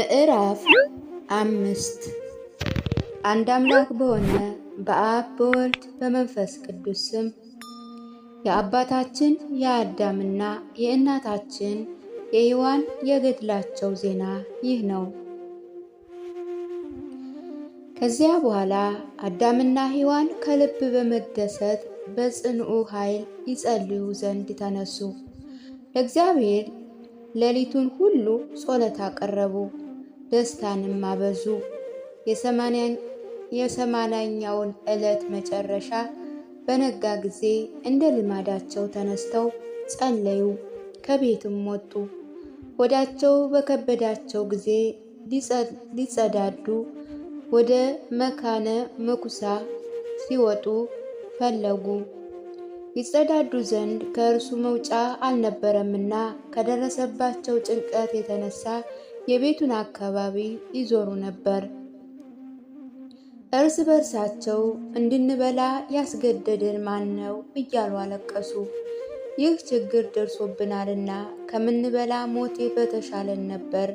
ምዕራፍ 5 አንድ አምላክ በሆነ በአብ በወልድ በመንፈስ ቅዱስ ስም የአባታችን የአዳምና የእናታችን የሔዋን የገድላቸው ዜና ይህ ነው። ከዚያ በኋላ አዳምና ሔዋን ከልብ በመደሰት በጽንዑ ኃይል ይጸልዩ ዘንድ ተነሱ። ለእግዚአብሔር ሌሊቱን ሁሉ ጸሎት አቀረቡ፣ ደስታንም አበዙ። የሰማንያኛውን ዕለት መጨረሻ በነጋ ጊዜ እንደ ልማዳቸው ተነስተው ጸለዩ፣ ከቤትም ወጡ። ሆዳቸው በከበዳቸው ጊዜ ሊጸዳዱ ወደ መካነ መኩሳ ሲወጡ ፈለጉ። ይጸዳዱ ዘንድ ከእርሱ መውጫ አልነበረምና ከደረሰባቸው ጭንቀት የተነሳ የቤቱን አካባቢ ይዞሩ ነበር። እርስ በርሳቸው እንድንበላ ያስገደደን ማን ነው እያሉ አለቀሱ። ይህ ችግር ደርሶብናልና ከምንበላ ሞት በተሻለን ነበር።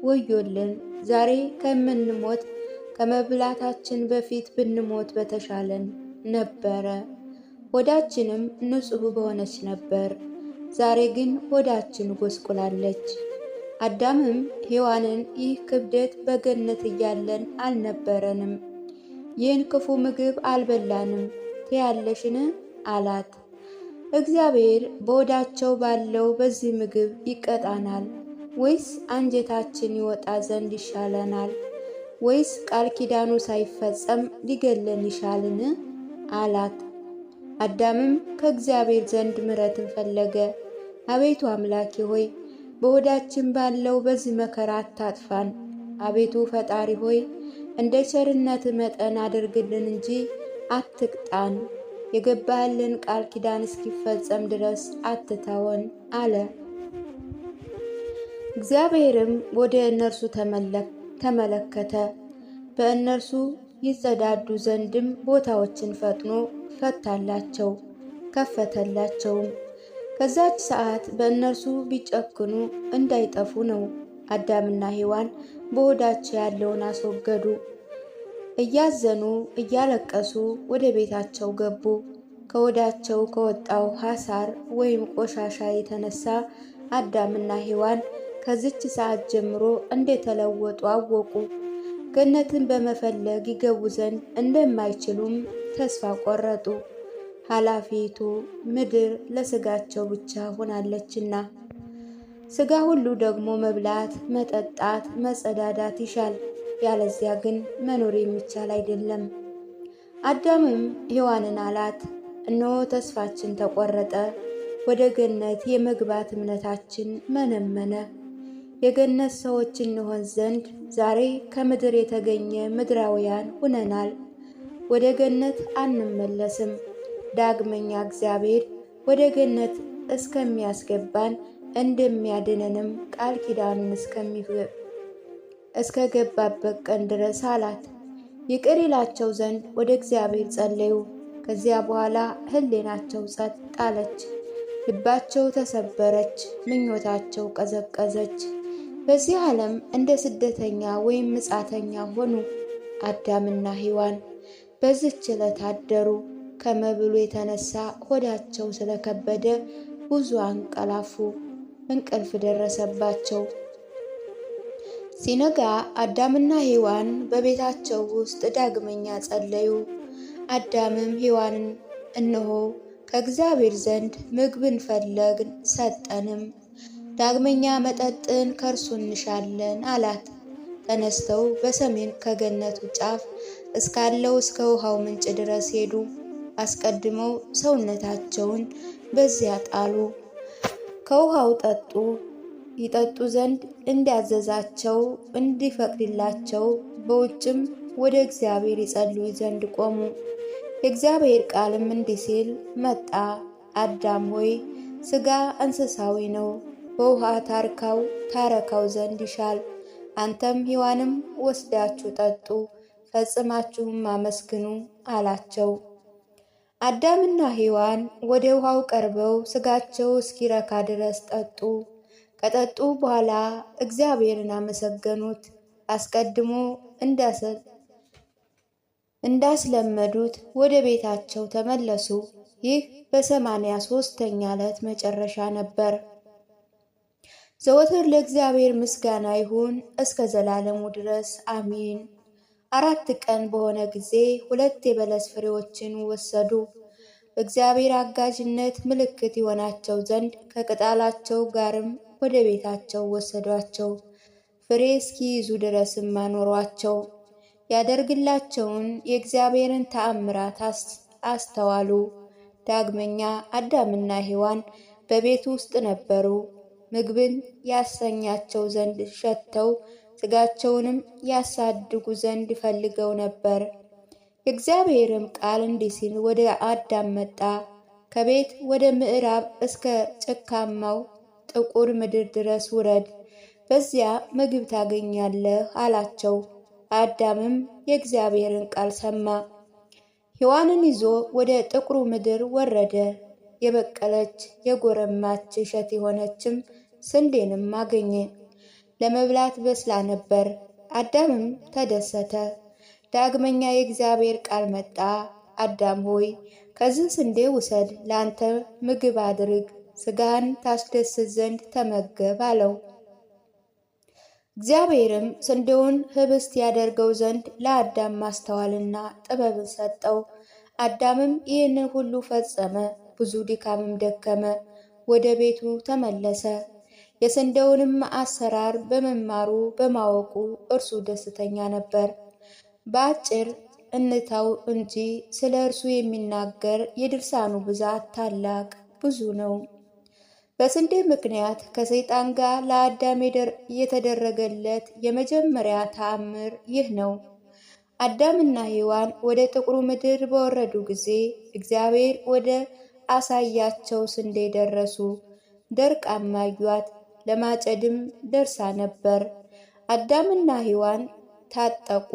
ወዮልን! ዛሬ ከምንሞት ከመብላታችን በፊት ብንሞት በተሻለን ነበረ። ሆዳችንም ንጹሕ በሆነች ነበር። ዛሬ ግን ሆዳችን ጎስቁላለች። አዳምም ሔዋንን ይህ ክብደት በገነት እያለን አልነበረንም፣ ይህን ክፉ ምግብ አልበላንም ትያለሽን? አላት። እግዚአብሔር በሆዳቸው ባለው በዚህ ምግብ ይቀጣናል ወይስ አንጀታችን ይወጣ ዘንድ ይሻለናል? ወይስ ቃል ኪዳኑ ሳይፈጸም ሊገለን ይሻልን? አላት። አዳምም ከእግዚአብሔር ዘንድ ምሕረትን ፈለገ። አቤቱ አምላኬ ሆይ በሆዳችን ባለው በዚህ መከራ አታጥፋን። አቤቱ ፈጣሪ ሆይ እንደ ቸርነት መጠን አድርግልን እንጂ አትቅጣን። የገባህልን ቃል ኪዳን እስኪፈጸም ድረስ አትተወን አለ። እግዚአብሔርም ወደ እነርሱ ተመለከተ፣ በእነርሱ ይጸዳዱ ዘንድም ቦታዎችን ፈጥኖ ፈታላቸው፣ ከፈተላቸውም። ከዛች ሰዓት በእነርሱ ቢጨክኑ እንዳይጠፉ ነው። አዳምና ሔዋን በሆዳቸው ያለውን አስወገዱ። እያዘኑ እያለቀሱ ወደ ቤታቸው ገቡ። ከሆዳቸው ከወጣው ሐሳር ወይም ቆሻሻ የተነሳ አዳምና ሔዋን ከዚች ሰዓት ጀምሮ እንደተለወጡ አወቁ። ገነትን በመፈለግ ይገቡ ዘንድ እንደማይችሉም ተስፋ ቆረጡ። ኃላፊቱ ምድር ለሥጋቸው ብቻ ሆናለችና። ሥጋ ሁሉ ደግሞ መብላት፣ መጠጣት፣ መጸዳዳት ይሻል፣ ያለዚያ ግን መኖር የሚቻል አይደለም። አዳምም ሔዋንን አላት፣ እነሆ ተስፋችን ተቆረጠ፣ ወደ ገነት የመግባት እምነታችን መነመነ። የገነት ሰዎች እንሆን ዘንድ ዛሬ ከምድር የተገኘ ምድራውያን ሁነናል። ወደ ገነት አንመለስም። ዳግመኛ እግዚአብሔር ወደ ገነት እስከሚያስገባን እንደሚያድነንም ቃል ኪዳኑን እስከገባበት ቀን ድረስ አላት። ይቅር ይላቸው ዘንድ ወደ እግዚአብሔር ጸለዩ። ከዚያ በኋላ ሕሊናቸው ጸጥ አለች፣ ልባቸው ተሰበረች፣ ምኞታቸው ቀዘቀዘች። በዚህ ዓለም እንደ ስደተኛ ወይም ምጻተኛ ሆኑ። አዳምና ሔዋን በዚህች ዕለት አደሩ። ከመብሉ የተነሳ ሆዳቸው ስለከበደ ብዙ አንቀላፉ፣ እንቅልፍ ደረሰባቸው። ሲነጋ አዳምና ሔዋን በቤታቸው ውስጥ ዳግመኛ ጸለዩ። አዳምም ሔዋንን እነሆ ከእግዚአብሔር ዘንድ ምግብን ፈለግን ሰጠንም፣ ዳግመኛ መጠጥን ከእርሱ እንሻለን አላት። ተነስተው በሰሜን ከገነቱ ጫፍ እስካለው እስከ ውሃው ምንጭ ድረስ ሄዱ። አስቀድመው ሰውነታቸውን በዚያ ጣሉ። ከውሃው ይጠጡ ዘንድ እንዲያዘዛቸው እንዲፈቅድላቸው በውጭም ወደ እግዚአብሔር ይጸልዩ ዘንድ ቆሙ። የእግዚአብሔር ቃልም እንዲህ ሲል መጣ። አዳም ሆይ ሥጋ እንስሳዊ ነው፣ በውሃ ታረካው ዘንድ ይሻል። አንተም ሔዋንም ወስዳችሁ ጠጡ፣ ፈጽማችሁም አመስግኑ አላቸው። አዳምና ሔዋን ወደ ውሃው ቀርበው ሥጋቸው እስኪረካ ድረስ ጠጡ። ከጠጡ በኋላ እግዚአብሔርን አመሰገኑት። አስቀድሞ እንዳስለመዱት ወደ ቤታቸው ተመለሱ። ይህ በ83ኛ ዕለት መጨረሻ ነበር። ዘወትር ለእግዚአብሔር ምስጋና ይሁን እስከ ዘላለሙ ድረስ አሚን። 4 ቀን በሆነ ጊዜ 2 የበለስ ፍሬዎችን ወሰዱ። በእግዚአብሔር አጋዥነት ምልክት ይሆናቸው ዘንድ ከቅጠላቸው ጋርም ወደ ቤታቸው ወሰዷቸው። ፍሬ እስኪይዙ ድረስም አኖሯቸው። ያደርግላቸውን የእግዚአብሔርን ተአምራት አስተዋሉ። ዳግመኛ አዳምና ሔዋን በቤት ውስጥ ነበሩ። ምግብን ያሰኛቸው ዘንድ ሸተው ሥጋቸውንም ያሳድጉ ዘንድ ፈልገው ነበር። የእግዚአብሔርም ቃል እንዲህ ሲል ወደ አዳም መጣ። ከቤት ወደ ምዕራብ እስከ ጭካማው ጥቁር ምድር ድረስ ውረድ፣ በዚያ ምግብ ታገኛለህ አላቸው። አዳምም የእግዚአብሔርን ቃል ሰማ። ሔዋንን ይዞ ወደ ጥቁሩ ምድር ወረደ። የበቀለች የጎረማች እሸት የሆነችም ስንዴንም አገኘ። ለመብላት በስላ ነበር። አዳምም ተደሰተ። ዳግመኛ የእግዚአብሔር ቃል መጣ። አዳም ሆይ ከዚህ ስንዴ ውሰድ፣ ለአንተ ምግብ አድርግ፣ ሥጋህን ታስደስት ዘንድ ተመገብ አለው። እግዚአብሔርም ስንዴውን ኅብስት ያደርገው ዘንድ ለአዳም ማስተዋልና ጥበብን ሰጠው። አዳምም ይህንን ሁሉ ፈጸመ። ብዙ ድካምም ደከመ። ወደ ቤቱ ተመለሰ። የስንዴውንም አሰራር በመማሩ በማወቁ እርሱ ደስተኛ ነበር። በአጭር እንተው እንጂ ስለ እርሱ የሚናገር የድርሳኑ ብዛት ታላቅ ብዙ ነው። በስንዴ ምክንያት ከሰይጣን ጋር ለአዳም የተደረገለት የመጀመሪያ ተአምር ይህ ነው። አዳምና ሔዋን ወደ ጥቁሩ ምድር በወረዱ ጊዜ እግዚአብሔር ወደ አሳያቸው ስንዴ ደረሱ። ደርቃም አዩአት፣ ለማጨድም ደርሳ ነበር። አዳምና ሔዋን ታጠቁ፣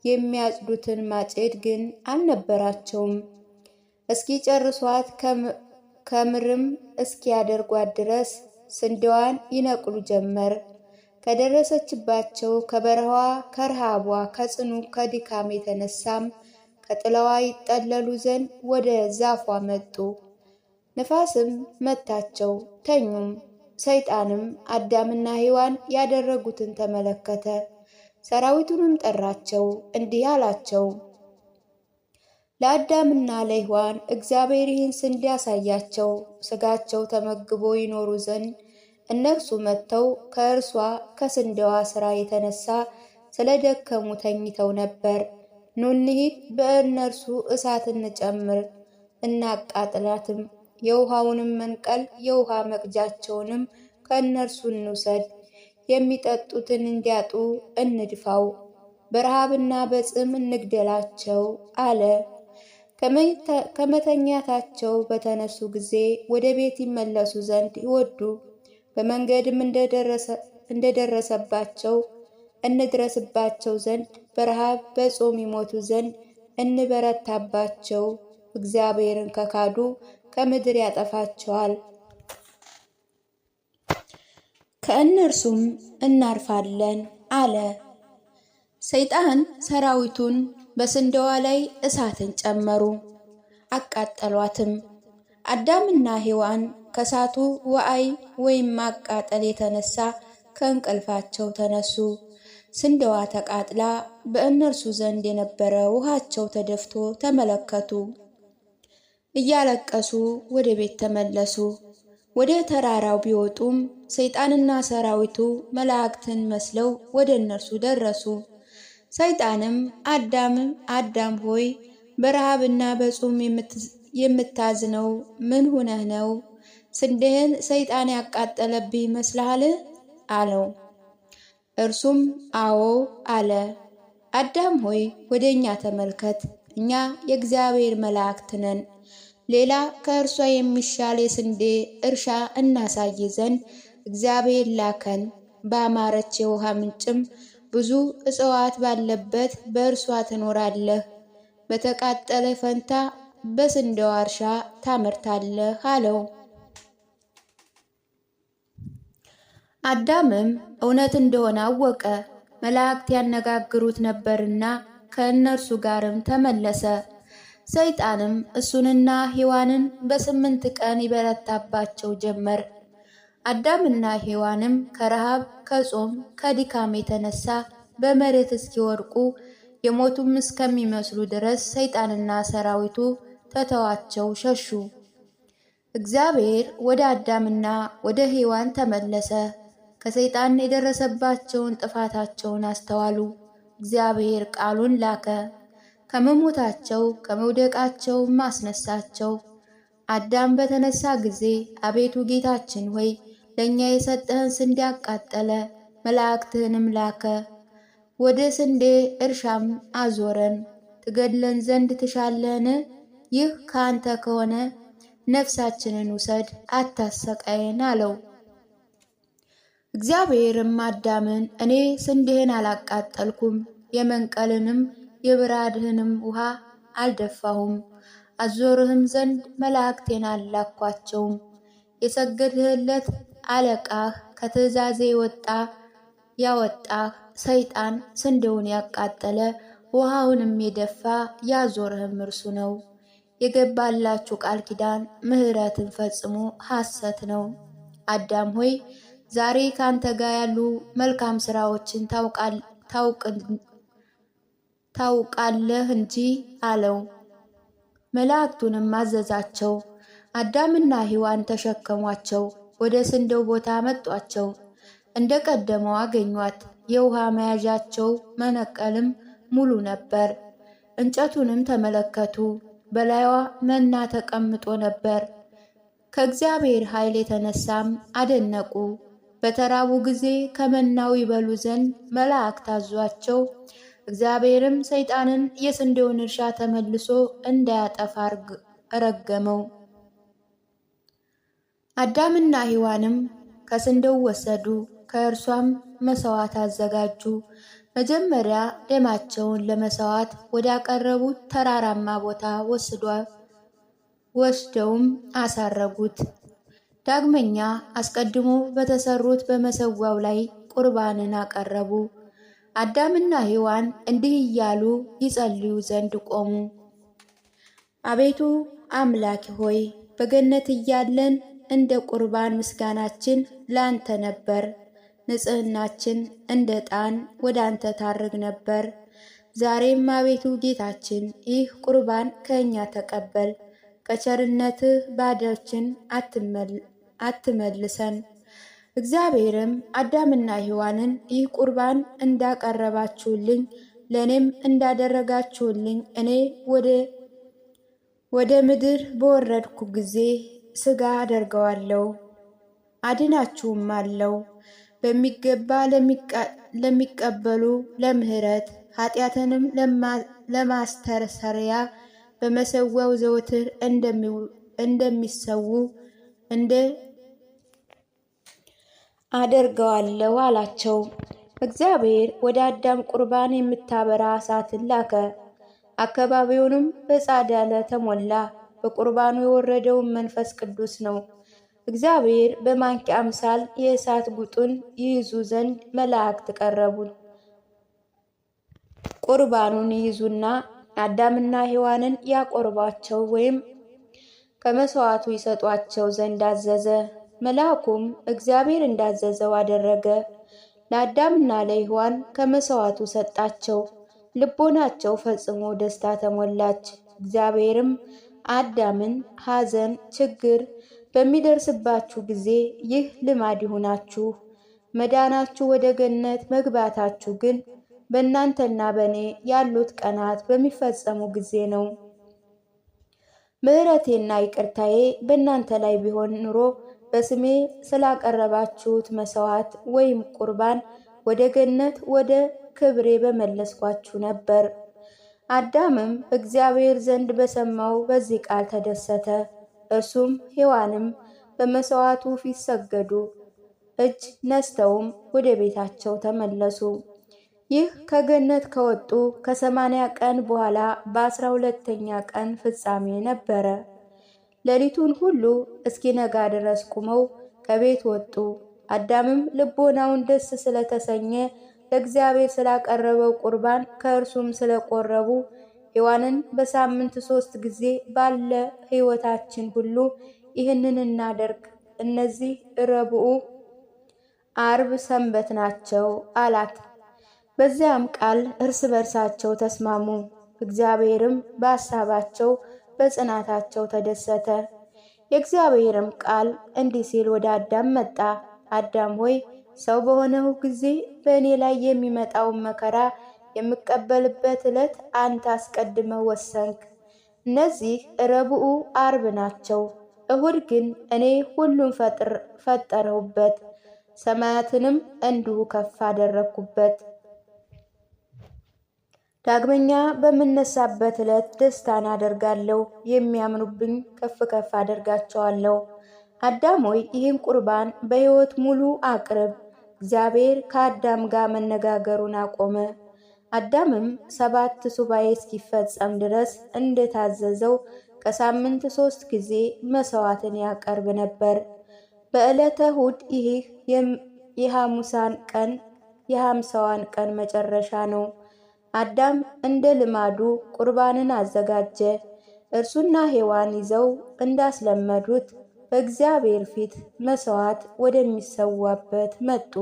የሚያጭዱትን ማጭድ ግን አልነበራቸውም። እስኪጨርሷት ከምርም እስኪያደርጓት ድረስ ስንዴዋን ይነቅሉ ጀመር። ከደረሰችባቸው ከበረሃዋ ከረሃቧ ከጽኑ ከድካም የተነሳም ከጥላዋ ይጠለሉ ዘንድ ወደ ዛፏ መጡ። ንፋስም መታቸው፣ ተኙም። ሰይጣንም አዳምና ሔዋን ያደረጉትን ተመለከተ። ሰራዊቱንም ጠራቸው፣ እንዲህ አላቸው። ለአዳምና ለሔዋን እግዚአብሔር ይህን ስንዴ ያሳያቸው፣ ሥጋቸው ተመግቦ ይኖሩ ዘንድ እነርሱ መጥተው ከእርሷ ከስንዴዋ ሥራ የተነሳ ስለ ደከሙ ተኝተው ነበር። ኑ እንሂድ፣ በእነርሱ እሳት እንጨምር፣ እናቃጥላትም፣ የውሃውንም መንቀል የውሃ መቅጃቸውንም ከእነርሱ እንውሰድ፣ የሚጠጡትን እንዲያጡ እንድፋው፣ በረሃብና በጽም እንግደላቸው አለ። ከመተኛታቸው በተነሱ ጊዜ ወደ ቤት ይመለሱ ዘንድ ይወዱ። በመንገድም እንደደረሰባቸው እንድረስባቸው ዘንድ በረሃብ በጾም ይሞቱ ዘንድ እንበረታባቸው። እግዚአብሔርን ከካዱ ከምድር ያጠፋቸዋል፣ ከእነርሱም እናርፋለን አለ። ሰይጣን ሰራዊቱን በስንዴዋ ላይ እሳትን ጨመሩ፣ አቃጠሏትም። አዳምና ሔዋን ከእሳቱ ዋዕይ ወይም ማቃጠል የተነሳ ከእንቅልፋቸው ተነሱ። ስንዴዋ ተቃጥላ በእነርሱ ዘንድ የነበረ ውሃቸው ተደፍቶ ተመለከቱ። እያለቀሱ ወደ ቤት ተመለሱ። ወደ ተራራው ቢወጡም ሰይጣንና ሰራዊቱ መላእክትን መስለው ወደ እነርሱ ደረሱ። ሰይጣንም አዳም ሆይ በረሃብና በጾም የምታዝነው ምን ሆነህ ነው? ስንዴህን ሰይጣን ያቃጠለብህ ይመስልሃል? አለው። እርሱም አዎ አለ። አዳም ሆይ ወደ እኛ ተመልከት፣ እኛ የእግዚአብሔር መላእክት ነን። ሌላ ከእርሷ የሚሻል የስንዴ እርሻ እናሳይ ዘንድ እግዚአብሔር ላከን። ባማረች የውሃ ምንጭም ብዙ እጽዋት ባለበት በእርሷ ትኖራለህ። በተቃጠለ ፈንታ በስንዴዋ እርሻ ታመርታለህ አለው። አዳምም እውነት እንደሆነ አወቀ፣ መላእክት ያነጋግሩት ነበርና ከእነርሱ ጋርም ተመለሰ። ሰይጣንም እሱንና ሔዋንን በ8 ቀን ይበረታባቸው ጀመር። አዳምና ሔዋንም ከረሃብ ከጾም ከድካም የተነሳ በመሬት እስኪወድቁ የሞቱም እስከሚመስሉ ድረስ ሰይጣንና ሰራዊቱ ተተዋቸው ሸሹ። እግዚአብሔር ወደ አዳምና ወደ ሔዋን ተመለሰ። ከሰይጣን የደረሰባቸውን ጥፋታቸውን አስተዋሉ። እግዚአብሔር ቃሉን ላከ፣ ከመሞታቸው ከመውደቃቸው ማስነሳቸው። አዳም በተነሳ ጊዜ አቤቱ ጌታችን ሆይ ለእኛ የሰጠህን ስንዴ አቃጠለ፣ መላእክትህንም ላከ፣ ወደ ስንዴ እርሻም አዞረን። ትገድለን ዘንድ ትሻለህን? ይህ ከአንተ ከሆነ ነፍሳችንን ውሰድ፣ አታሰቃየን አለው። እግዚአብሔርም አዳምን እኔ ስንዴህን አላቃጠልኩም፣ የመንቀልንም የብራድህንም ውሃ አልደፋሁም፣ አዞርህም ዘንድ መላእክቴን አላኳቸውም። የሰገድህለት አለቃህ ከትእዛዜ ያወጣህ ሰይጣን ስንዴውን ያቃጠለ ውሃውንም የደፋ ያዞርህም እርሱ ነው። የገባላችሁ ቃል ኪዳን ምሕረትን ፈጽሞ ሐሰት ነው። አዳም ሆይ ዛሬ ካንተ ጋር ያሉ መልካም ስራዎችን ታውቃለህ እንጂ አለው። መላእክቱንም አዘዛቸው። አዳምና ሔዋን ተሸከሟቸው፣ ወደ ስንዴው ቦታ መጧቸው። እንደ ቀደመው አገኟት። የውሃ መያዣቸው መነቀልም ሙሉ ነበር። እንጨቱንም ተመለከቱ፣ በላይዋ መና ተቀምጦ ነበር። ከእግዚአብሔር ኃይል የተነሳም አደነቁ። በተራቡ ጊዜ ከመናው ይበሉ ዘንድ መላእክት አዟቸው። እግዚአብሔርም ሰይጣንን የስንዴውን እርሻ ተመልሶ እንዳያጠፋ ረገመው። አዳምና ሔዋንም ከስንዴው ወሰዱ፣ ከእርሷም መሥዋዕት አዘጋጁ። መጀመሪያ ደማቸውን ለመሥዋዕት ወዳቀረቡት ተራራማ ቦታ ወስደውም አሳረጉት። ዳግመኛ አስቀድሞ በተሰሩት በመሠዊያው ላይ ቁርባንን አቀረቡ። አዳምና ሔዋን እንዲህ እያሉ ይጸልዩ ዘንድ ቆሙ። አቤቱ አምላክ ሆይ በገነት እያለን እንደ ቁርባን ምስጋናችን ላንተ ነበር፣ ንጽሕናችን እንደ ዕጣን ወደ አንተ ታርግ ነበር። ዛሬም አቤቱ ጌታችን ይህ ቁርባን ከእኛ ተቀበል፣ ከቸርነትህ ባዶችን አትመልሰን። እግዚአብሔርም አዳምና ሔዋንን ይህ ቁርባን እንዳቀረባችሁልኝ ለእኔም እንዳደረጋችሁልኝ እኔ ወደ ምድር በወረድኩ ጊዜ ሥጋ አደርገዋለሁ፣ አድናችሁም አለው። በሚገባ ለሚቀበሉ ለምሕረት ኃጢአትንም ለማስተሰሪያ በመሠዊያው ዘወትር እንደሚሰዉ አደርገዋለሁ አላቸው። እግዚአብሔር ወደ አዳም ቁርባን የምታበራ እሳትን ላከ፣ አካባቢውንም በጻዳለ ተሞላ። በቁርባኑ የወረደውን መንፈስ ቅዱስ ነው። እግዚአብሔር በማንኪያ አምሳል የእሳት ጉጡን ይይዙ ዘንድ መላእክት ቀረቡ። ቁርባኑን ይይዙና አዳምና ሔዋንን ያቆርቧቸው ወይም ከመሥዋዕቱ ይሰጧቸው ዘንድ አዘዘ። መልአኩም እግዚአብሔር እንዳዘዘው አደረገ። ለአዳምና ለሔዋን ከመሥዋዕቱ ሰጣቸው። ልቦናቸው ፈጽሞ ደስታ ተሞላች። እግዚአብሔርም አዳምን ሐዘን፣ ችግር በሚደርስባችሁ ጊዜ ይህ ልማድ ይሁናችሁ፣ መዳናችሁ ወደ ገነት መግባታችሁ ግን በእናንተና በእኔ ያሉት ቀናት በሚፈጸሙ ጊዜ ነው። ምሕረቴና ይቅርታዬ በእናንተ ላይ ቢሆን ኑሮ በስሜ ስላቀረባችሁት መሥዋዕት ወይም ቁርባን ወደ ገነት ወደ ክብሬ በመለስኳችሁ ነበር። አዳምም እግዚአብሔር ዘንድ በሰማው በዚህ ቃል ተደሰተ። እርሱም ሔዋንም በመሥዋዕቱ ፊት ሰገዱ፣ እጅ ነስተውም ወደ ቤታቸው ተመለሱ። ይህ ከገነት ከወጡ ከ80 ቀን በኋላ በ12ኛ ቀን ፍጻሜ ነበረ። ሌሊቱን ሁሉ እስኪነጋ ድረስ ቁመው ከቤት ወጡ። አዳምም ልቦናውን ደስ ስለተሰኘ ለእግዚአብሔር ስላቀረበው ቁርባን ከእርሱም ስለቆረቡ ሔዋንን በሳምንት 3 ጊዜ ባለ ሕይወታችን ሁሉ ይህንን እናደርግ፣ እነዚህ ረቡዕ፣ አርብ፣ ሰንበት ናቸው አላት። በዚያም ቃል እርስ በርሳቸው ተስማሙ። እግዚአብሔርም በሐሳባቸው በጽናታቸው ተደሰተ። የእግዚአብሔርም ቃል እንዲህ ሲል ወደ አዳም መጣ። አዳም ሆይ ሰው በሆነው ጊዜ በእኔ ላይ የሚመጣውን መከራ የምቀበልበት ዕለት አንተ አስቀድመህ ወሰንክ። እነዚህ ረቡዕ፣ አርብ ናቸው። እሁድ ግን እኔ ሁሉን ፈጠረሁበት፣ ሰማያትንም እንዲሁ ከፍ አደረግኩበት። ዳግመኛ በምነሳበት ዕለት ደስታን አደርጋለሁ፣ የሚያምኑብኝ ከፍ ከፍ አደርጋቸዋለሁ። አዳም ሆይ ይህን ቁርባን በሕይወት ሙሉ አቅርብ። እግዚአብሔር ከአዳም ጋር መነጋገሩን አቆመ። አዳምም 7 ሱባዔ እስኪፈጸም ድረስ እንደታዘዘው ከሳምንት 3 ጊዜ መሥዋዕትን ያቀርብ ነበር። በዕለተ እሁድ ይህ የሃምሳዋን ቀን መጨረሻ ነው። አዳም እንደ ልማዱ ቁርባንን አዘጋጀ። እርሱና ሔዋን ይዘው እንዳስለመዱት በእግዚአብሔር ፊት መሥዋዕት ወደሚሰዋበት መጡ።